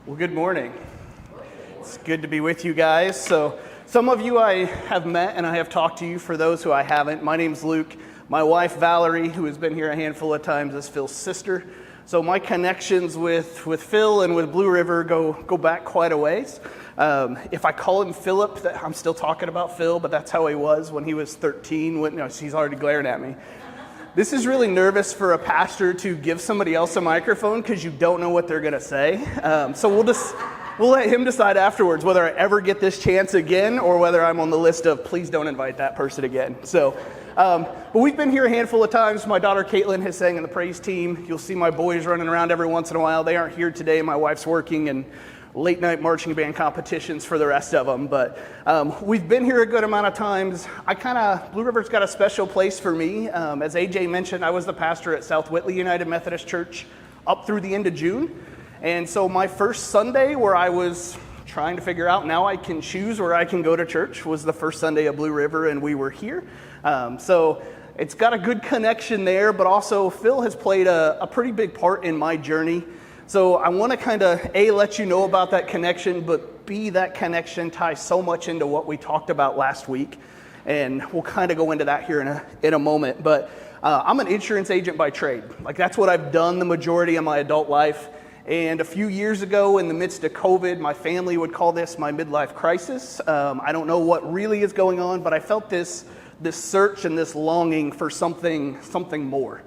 Well, good morning. It's good to be with you guys. So some of you I have met and I have talked to you. For those who I haven't, my name's Luke. My wife, Valerie, who has been here a handful of times, is Phil's sister. So my connections with Phil and with Blue River go back quite a ways. If I call him Philip, I'm still talking about Phil, but that's how he was when he was 13. He's already glaring at me. This is really nervous for a pastor to give somebody else a microphone because you don't know what they're going to say. So we'll let him decide afterwards whether I ever get this chance again or whether I'm on the list of please don't invite that person again. So, but we've been here a handful of times. My daughter Caitlin has sang in the praise team. You'll see my boys running around every once in a while. They aren't here today. My wife's working and late night marching band competitions for the rest of them. But we've been here a good amount of times. Blue River's got a special place for me. As AJ mentioned, I was the pastor at South Whitley United Methodist Church up through the end of June. And so my first Sunday where I was trying to figure out now I can choose where I can go to church was the first Sunday of Blue River, and we were here. So it's got a good connection there, but also Phil has played a pretty big part in my journey. So I want to kind of, A, let you know about that connection, but B, that connection ties so much into what we talked about last week. And we'll kind of go into that here in a moment. But I'm an insurance agent by trade. Like, that's what I've done the majority of my adult life. And a few years ago, in the midst of COVID, my family would call this my midlife crisis. I don't know what really is going on, but I felt this search and this longing for something more.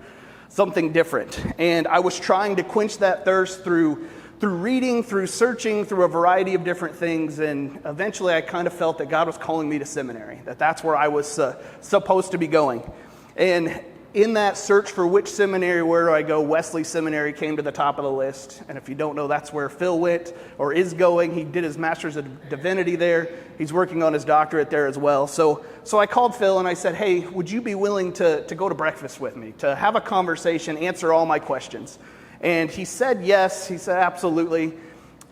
Something different. And I was trying to quench that thirst through reading, through searching, through a variety of different things. And eventually I kind of felt that God was calling me to seminary, that's where I was supposed to be going. And in that search for which seminary, where do I go, Wesley Seminary came to the top of the list. And if you don't know, that's where Phil went or is going. He did his Master's of Divinity there. He's working on his doctorate there as well. So I called Phil and I said, hey, would you be willing to go to breakfast with me, to have a conversation, answer all my questions? And he said yes. He said absolutely.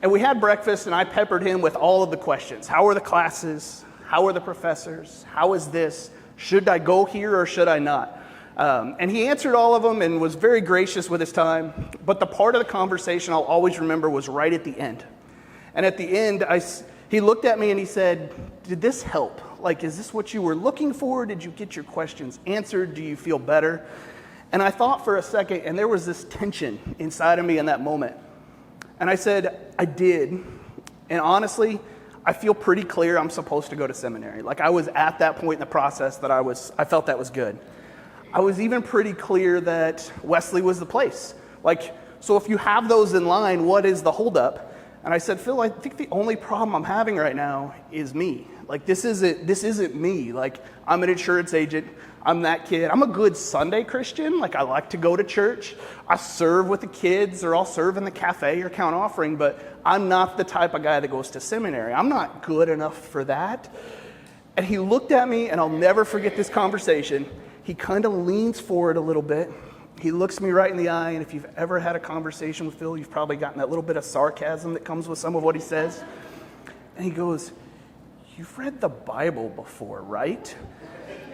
And we had breakfast and I peppered him with all of the questions. How are the classes? How are the professors? How is this? Should I go here or should I not? And he answered all of them and was very gracious with his time. But the part of the conversation I'll always remember was right at the end. And at the end, he looked at me and he said, did this help? Like, is this what you were looking for? Did you get your questions answered? Do you feel better? And I thought for a second, and there was this tension inside of me in that moment. And I said, I did. And honestly, I feel pretty clear I'm supposed to go to seminary. Like, I was at that point in the process that I felt that was good. I was even pretty clear that Wesley was the place. Like, so if you have those in line, what is the holdup? And I said, Phil, I think the only problem I'm having right now is me. Like, this isn't me. Like, I'm an insurance agent. I'm that kid. I'm a good Sunday Christian. Like, I like to go to church. I serve with the kids, or I'll serve in the cafe or count offering, but I'm not the type of guy that goes to seminary. I'm not good enough for that. And he looked at me, and I'll never forget this conversation. He kind of leans forward a little bit. He looks me right in the eye, and if you've ever had a conversation with Phil, you've probably gotten that little bit of sarcasm that comes with some of what he says. And he goes, you've read the Bible before, right?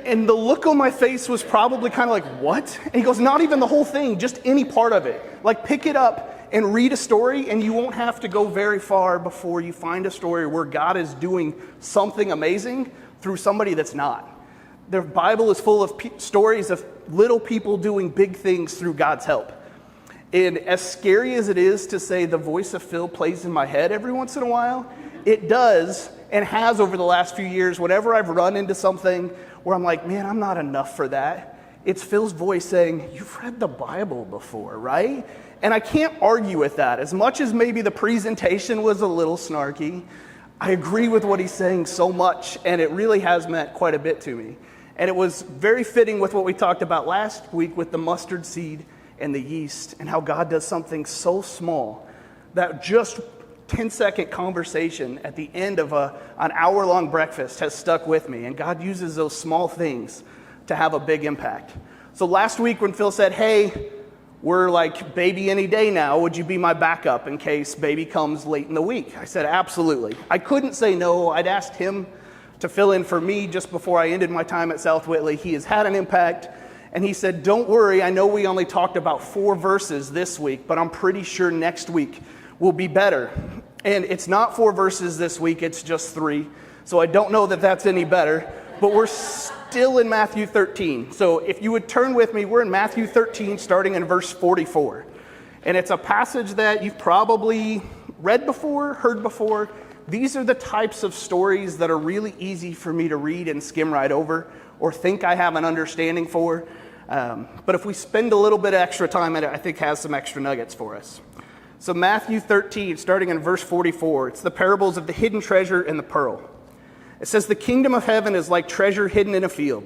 And the look on my face was probably kind of like, what? And he goes, not even the whole thing, just any part of it. Like, pick it up and read a story, and you won't have to go very far before you find a story where God is doing something amazing through somebody that's not. The Bible is full of stories of little people doing big things through God's help. And as scary as it is to say the voice of Phil plays in my head every once in a while, it does and has over the last few years. Whenever I've run into something where I'm like, man, I'm not enough for that, it's Phil's voice saying, you've read the Bible before, right? And I can't argue with that. As much as maybe the presentation was a little snarky, I agree with what he's saying so much, and it really has meant quite a bit to me. And it was very fitting with what we talked about last week with the mustard seed and the yeast, and how God does something so small that just 10-second conversation at the end of an hour-long breakfast has stuck with me. And God uses those small things to have a big impact. So last week when Phil said, hey, we're like baby any day now, would you be my backup in case baby comes late in the week? I said, absolutely. I couldn't say no. I'd asked him to fill in for me just before I ended my time at South Whitley. He has had an impact, and he said, don't worry, I know we only talked about 4 verses this week, but I'm pretty sure next week will be better. And it's not 4 verses this week, it's just 3. So I don't know that that's any better, but we're still in Matthew 13. So if you would turn with me, we're in Matthew 13, starting in verse 44. And it's a passage that you've probably read before, heard before. These are the types of stories that are really easy for me to read and skim right over or think I have an understanding for. But if we spend a little bit of extra time at it, I think has some extra nuggets for us. So Matthew 13, starting in verse 44, it's the parables of the hidden treasure and the pearl. It says, the kingdom of heaven is like treasure hidden in a field.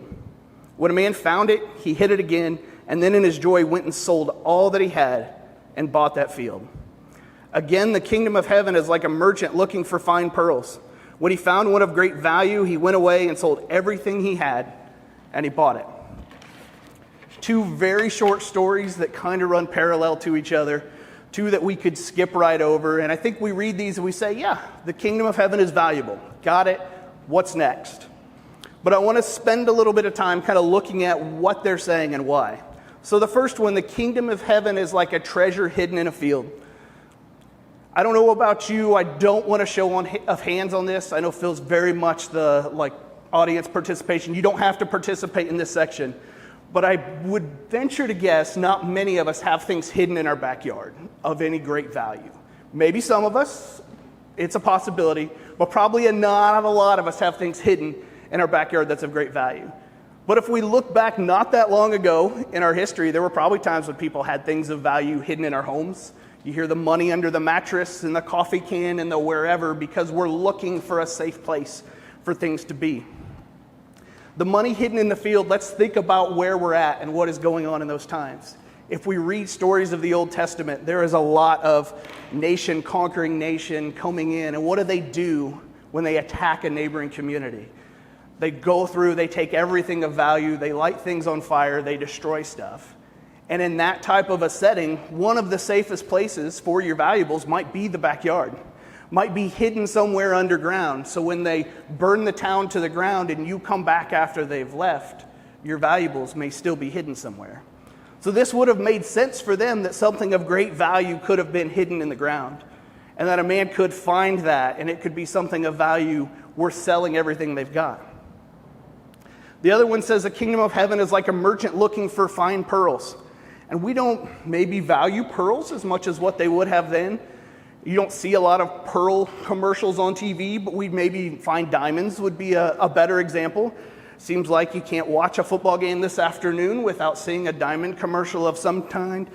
When a man found it, he hid it again, and then in his joy went and sold all that he had and bought that field. Again, the kingdom of heaven is like a merchant looking for fine pearls. When he found one of great value, he went away and sold everything he had, and he bought it. 2 very short stories that kind of run parallel to each other. 2 that we could skip right over. And I think we read these and we say, yeah, the kingdom of heaven is valuable. Got it. What's next? But I want to spend a little bit of time kind of looking at what they're saying and why. So the first one, the kingdom of heaven is like a treasure hidden in a field. I don't know about you. I don't want to show of hands on this. I know Phil's very much the audience participation. You don't have to participate in this section. But I would venture to guess not many of us have things hidden in our backyard of any great value. Maybe some of us, it's a possibility, but probably not a lot of us have things hidden in our backyard that's of great value. But if we look back not that long ago in our history, there were probably times when people had things of value hidden in our homes. You hear the money under the mattress and the coffee can and the wherever because we're looking for a safe place for things to be. The money hidden in the field, let's think about where we're at and what is going on in those times. If we read stories of the Old Testament, there is a lot of nation conquering nation coming in. And what do they do when they attack a neighboring community? They go through, they take everything of value, they light things on fire, they destroy stuff. And in that type of a setting, one of the safest places for your valuables might be the backyard. Might be hidden somewhere underground. So when they burn the town to the ground and you come back after they've left, your valuables may still be hidden somewhere. So this would have made sense for them that something of great value could have been hidden in the ground. And that a man could find that and it could be something of value worth selling everything they've got. The other one says the kingdom of heaven is like a merchant looking for fine pearls. And we don't maybe value pearls as much as what they would have then. You don't see a lot of pearl commercials on TV, but we'd maybe find diamonds would be a better example. Seems like you can't watch a football game this afternoon without seeing a diamond commercial of some kind.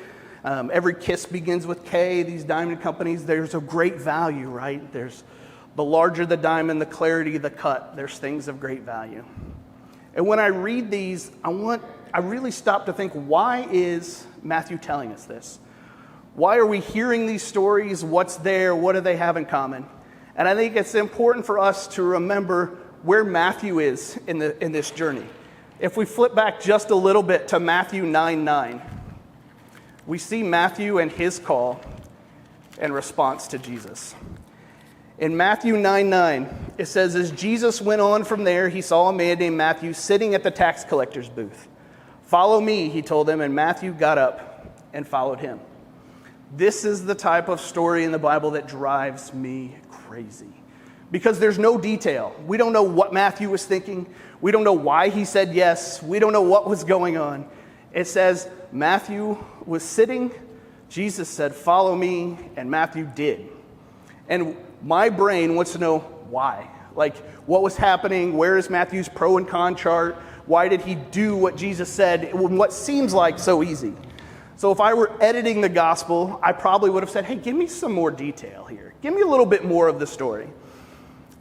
Every kiss begins with K. These diamond companies, there's a great value, right? There's the larger the diamond, the clarity, the cut. There's things of great value. And when I read these, I really stop to think, why is Matthew telling us this? Why are we hearing these stories? What's there? What do they have in common? And I think it's important for us to remember where Matthew is in this journey. If we flip back just a little bit to Matthew 9:9, we see Matthew and his call and response to Jesus. In Matthew 9:9, it says, as Jesus went on from there, he saw a man named Matthew sitting at the tax collector's booth. Follow me, he told him, and Matthew got up and followed him. This is the type of story in the Bible that drives me crazy because there's no detail. We don't know what Matthew was thinking. We don't know why he said yes. We don't know what was going on. It says Matthew was sitting. Jesus said, follow me, and Matthew did. And my brain wants to know why. Like, what was happening? Where is Matthew's pro and con chart? Why did he do what Jesus said in what seems like so easy? So if I were editing the gospel, I probably would have said, hey, give me some more detail here. Give me a little bit more of the story.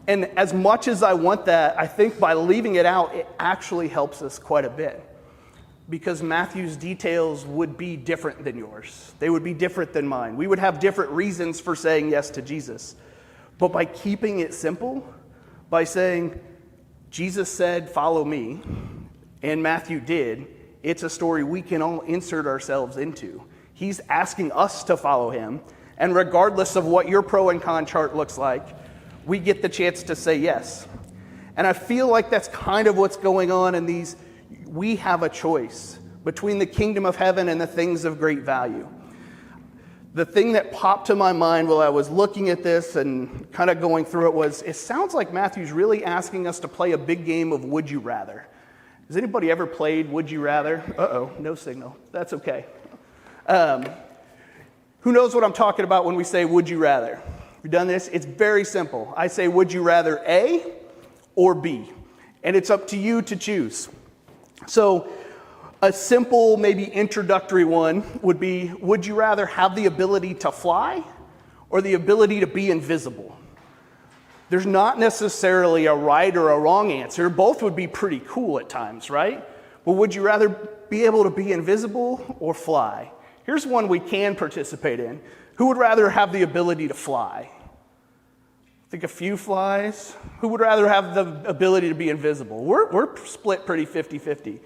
And as much as I want that, I think by leaving it out, it actually helps us quite a bit. Because Matthew's details would be different than yours. They would be different than mine. We would have different reasons for saying yes to Jesus. But by keeping it simple, by saying, Jesus said, follow me, and Matthew did, it's a story we can all insert ourselves into. He's asking us to follow him, and regardless of what your pro and con chart looks like, we get the chance to say yes. And I feel like that's kind of what's going on in these. We have a choice between the kingdom of heaven and the things of great value. the thing that popped to my mind while I was looking at this and kind of going through it was, it sounds like Matthew's really asking us to play a big game of Would You Rather. Has anybody ever played Would You Rather? Uh-oh, no signal. That's okay. Who knows what I'm talking about when we say Would You Rather? We've done this. It's very simple. I say, would you rather A or B? And it's up to you to choose. So a simple, maybe introductory one would be, would you rather have the ability to fly or the ability to be invisible? There's not necessarily a right or a wrong answer. Both would be pretty cool at times, right? But would you rather be able to be invisible or fly? Here's one we can participate in. Who would rather have the ability to fly? I think a few flies. Who would rather have the ability to be invisible? We're split pretty 50-50.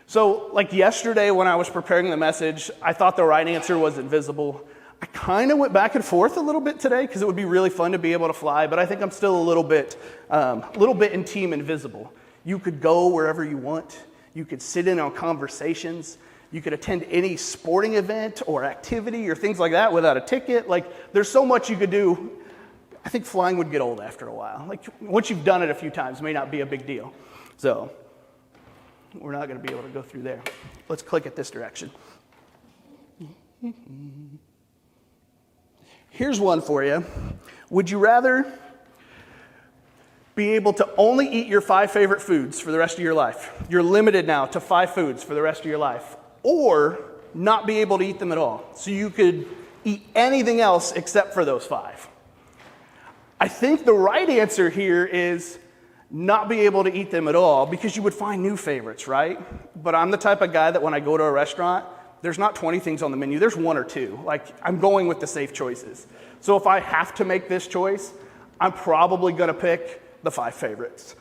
So like yesterday when I was preparing the message, I thought the right answer was invisible. I kind of went back and forth a little bit today because it would be really fun to be able to fly, but I think I'm still a little bit in team invisible. You could go wherever you want. You could sit in on conversations. You could attend any sporting event or activity or things like that without a ticket. Like, there's so much you could do. I think flying would get old after a while. Like, once you've done it a few times, it may not be a big deal. So, we're not going to be able to go through there. Let's click at this direction. Here's one for you. Would you rather be able to only eat your 5 favorite foods for the rest of your life? You're limited now to 5 foods for the rest of your life. Or not be able to eat them at all. So you could eat anything else except for those 5. I think the right answer here is not be able to eat them at all because you would find new favorites, right? But I'm the type of guy that when I go to a restaurant, there's not 20 things on the menu, there's 1 or 2. Like, I'm going with the safe choices. So if I have to make this choice, I'm probably gonna pick the 5 favorites.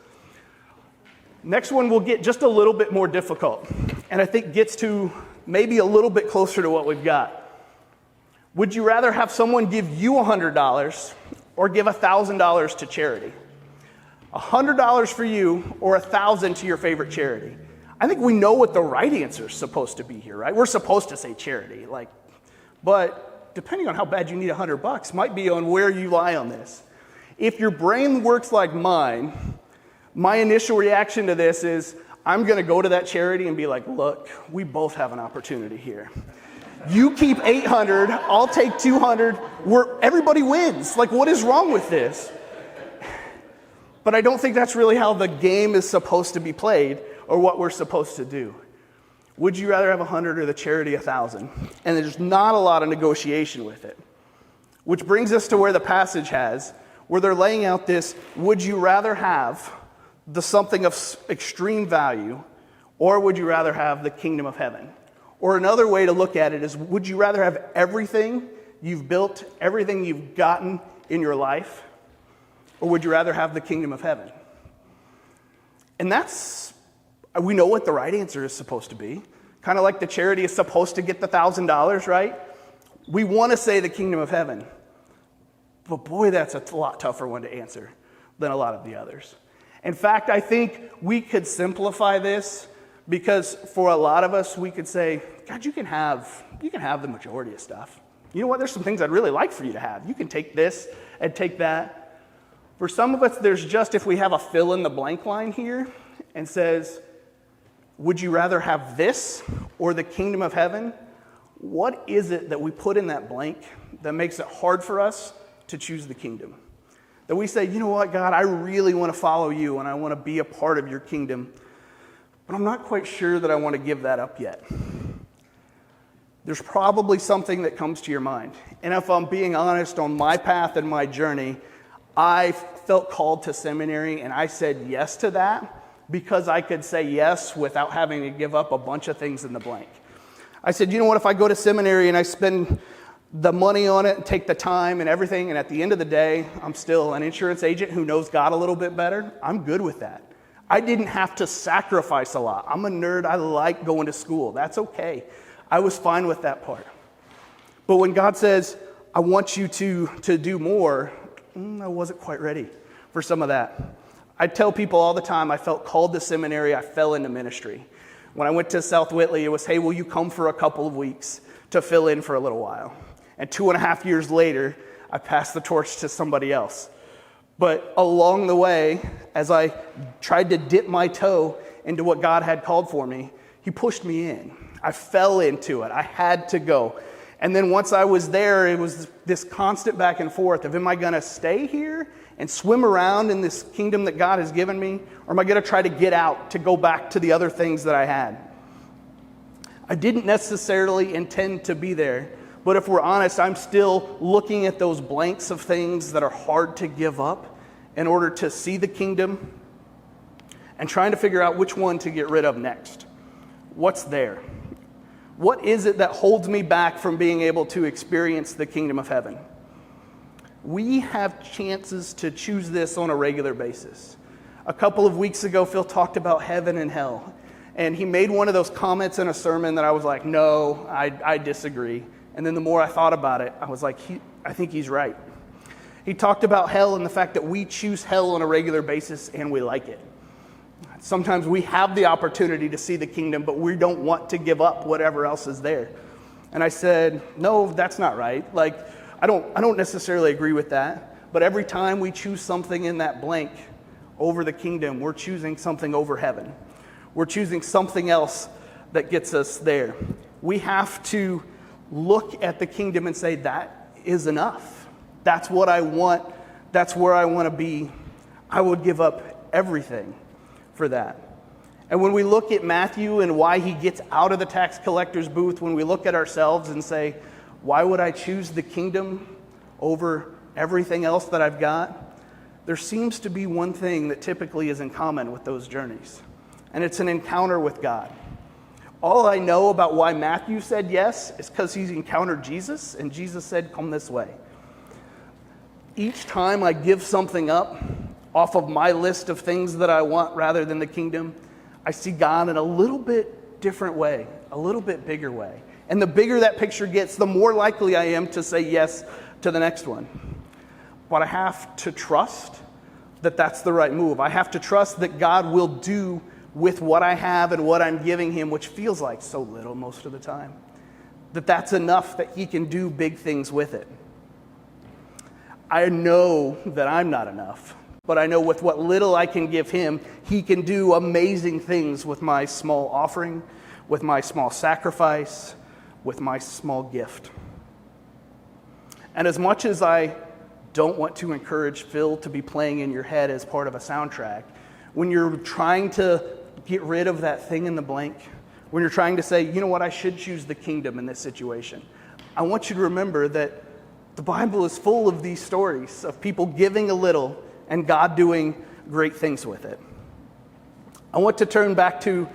Next one will get just a little bit more difficult, and I think gets to maybe a little bit closer to what we've got. Would you rather have someone give you $100 or give $1,000 to charity? $100 for you or $1,000 to your favorite charity? I think we know what the right answer is supposed to be here, right? We're supposed to say charity, but depending on how bad you need $100 might be on where you lie on this. If your brain works like mine, my initial reaction to this is, I'm going to go to that charity and be like, look, we both have an opportunity here. You keep 800, I'll take 200, everybody wins. Like, what is wrong with this? But I don't think that's really how the game is supposed to be played or what we're supposed to do. Would you rather have 100 or the charity 1,000? And there's not a lot of negotiation with it. Which brings us to where the passage has, where they're laying out this, would you rather have the something of extreme value, or would you rather have the kingdom of heaven? Or another way to look at it is, would you rather have everything you've built, everything you've gotten in your life, or would you rather have the kingdom of heaven? And we know what the right answer is supposed to be. Kind of like the charity is supposed to get the $1,000, right? We want to say the kingdom of heaven. But boy, that's a lot tougher one to answer than a lot of the others. In fact, I think we could simplify this because for a lot of us, we could say, God, you can have the majority of stuff. You know what? There's some things I'd really like for you to have. You can take this and take that. For some of us, there's just, if we have a fill in the blank line here and says, would you rather have this or the kingdom of heaven? What is it that we put in that blank that makes it hard for us to choose the kingdom? That we say, you know what, God, I really want to follow you and I want to be a part of your kingdom, but I'm not quite sure that I want to give that up yet. There's probably something that comes to your mind. And if I'm being honest, on my path and my journey, I felt called to seminary and I said yes to that because I could say yes without having to give up a bunch of things in the blank. I said, you know what, if I go to seminary and I spend the money on it and take the time and everything, and at the end of the day, I'm still an insurance agent who knows God a little bit better, I'm good with that. I didn't have to sacrifice a lot. I'm a nerd. I like going to school. That's okay. I was fine with that part. But when God says, I want you to do more, I wasn't quite ready for some of that. I tell people all the time, I felt called to seminary. I fell into ministry. When I went to South Whitley, it was, hey, will you come for a couple of weeks to fill in for a little while? And 2.5 years later, I passed the torch to somebody else. But along the way, as I tried to dip my toe into what God had called for me, he pushed me in. I fell into it. I had to go. And then once I was there, it was this constant back and forth of, am I going to stay here and swim around in this kingdom that God has given me? Or am I going to try to get out to go back to the other things that I had? I didn't necessarily intend to be there, but if we're honest, I'm still looking at those blanks of things that are hard to give up in order to see the kingdom and trying to figure out which one to get rid of next. What's there? What is it that holds me back from being able to experience the kingdom of heaven? We have chances to choose this on a regular basis. A couple of weeks ago, Phil talked about heaven and hell. And he made one of those comments in a sermon that I was like, no, I disagree. And then the more I thought about it, I was like, I think he's right. He talked about hell and the fact that we choose hell on a regular basis and we like it. Sometimes we have the opportunity to see the kingdom, but we don't want to give up whatever else is there. And I said, no, that's not right. Like, I don't necessarily agree with that. But every time we choose something in that blank over the kingdom, we're choosing something over heaven. We're choosing something else that gets us there. We have to look at the kingdom and say, that is enough. That's what I want. That's where I want to be. I would give up everything for that. And when we look at Matthew and why he gets out of the tax collector's booth, when we look at ourselves and say, why would I choose the kingdom over everything else that I've got? There seems to be one thing that typically is in common with those journeys, and it's an encounter with God. All I know about why Matthew said yes is because he's encountered Jesus, and Jesus said, come this way. Each time I give something up off of my list of things that I want rather than the kingdom, I see God in a little bit different way, a little bit bigger way. And the bigger that picture gets, the more likely I am to say yes to the next one. But I have to trust that that's the right move. I have to trust that God will do with what I have and what I'm giving him, which feels like so little most of the time, that's enough that he can do big things with it. I know that I'm not enough, but I know with what little I can give him, he can do amazing things with my small offering, with my small sacrifice, with my small gift. And as much as I don't want to encourage Phil to be playing in your head as part of a soundtrack, when you're trying to get rid of that thing in the blank, when you're trying to say, you know what, I should choose the kingdom in this situation, I want you to remember that the Bible is full of these stories of people giving a little and God doing great things with it. I want to turn back to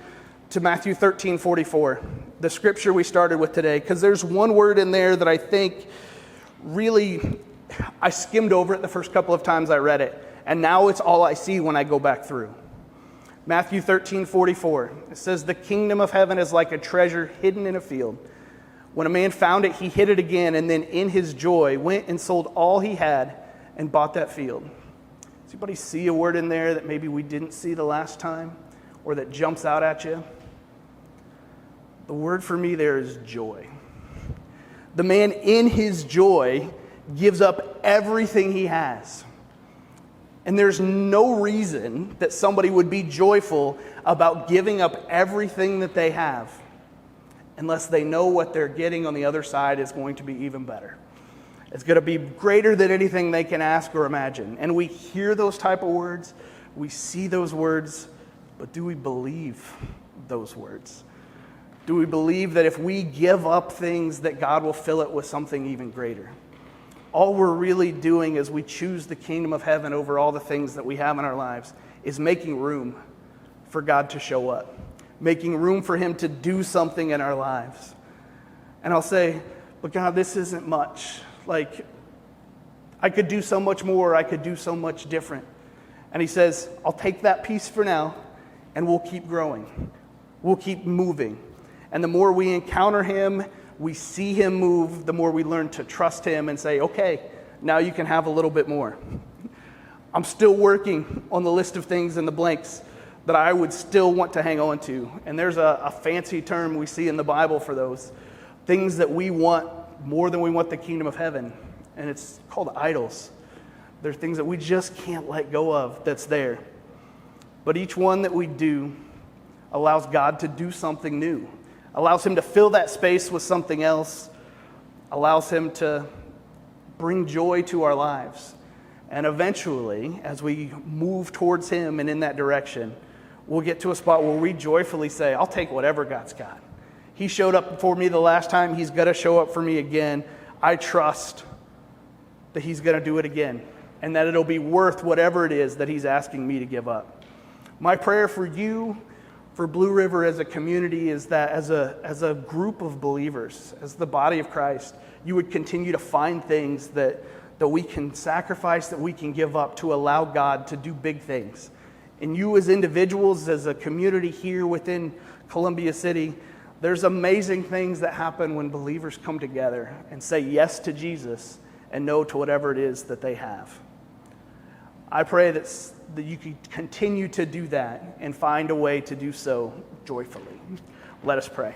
Matthew 13:44, the scripture we started with today, because there's one word in there that I think really, I skimmed over it the first couple of times I read it, and now it's all I see when I go back through. Matthew 13:44, it says, the kingdom of heaven is like a treasure hidden in a field. When a man found it, he hid it again, and then in his joy went and sold all he had and bought that field. Does anybody see a word in there that maybe we didn't see the last time or that jumps out at you? The word for me there is joy. The man in his joy gives up everything he has. And there's no reason that somebody would be joyful about giving up everything that they have unless they know what they're getting on the other side is going to be even better. It's going to be greater than anything they can ask or imagine. And we hear those type of words, we see those words, but do we believe those words? Do we believe that if we give up things that God will fill it with something even greater? All we're really doing as we choose the kingdom of heaven over all the things that we have in our lives is making room for God to show up, making room for him to do something in our lives. And I'll say, but God, this isn't much. Like, I could do so much more. I could do so much different. And he says, I'll take that piece for now, and we'll keep growing. We'll keep moving. And the more we encounter him, we see him move, the more we learn to trust him and say, okay, now you can have a little bit more. I'm still working on the list of things in the blanks that I would still want to hang on to. And there's a fancy term we see in the Bible for those. Things that we want more than we want the kingdom of heaven, and it's called idols. They're things that we just can't let go of that's there. But each one that we do allows God to do something new, allows him to fill that space with something else, allows him to bring joy to our lives. And eventually, as we move towards him and in that direction, we'll get to a spot where we joyfully say, I'll take whatever God's got. He showed up for me the last time. He's going to show up for me again. I trust that he's going to do it again and that it'll be worth whatever it is that he's asking me to give up. My prayer for you, for Blue River as a community, is that as a group of believers, as the body of Christ, you would continue to find things that we can sacrifice, that we can give up to allow God to do big things. And you as individuals, as a community here within Columbia City, there's amazing things that happen when believers come together and say yes to Jesus and no to whatever it is that they have. I pray that you can continue to do that and find a way to do so joyfully. Let us pray.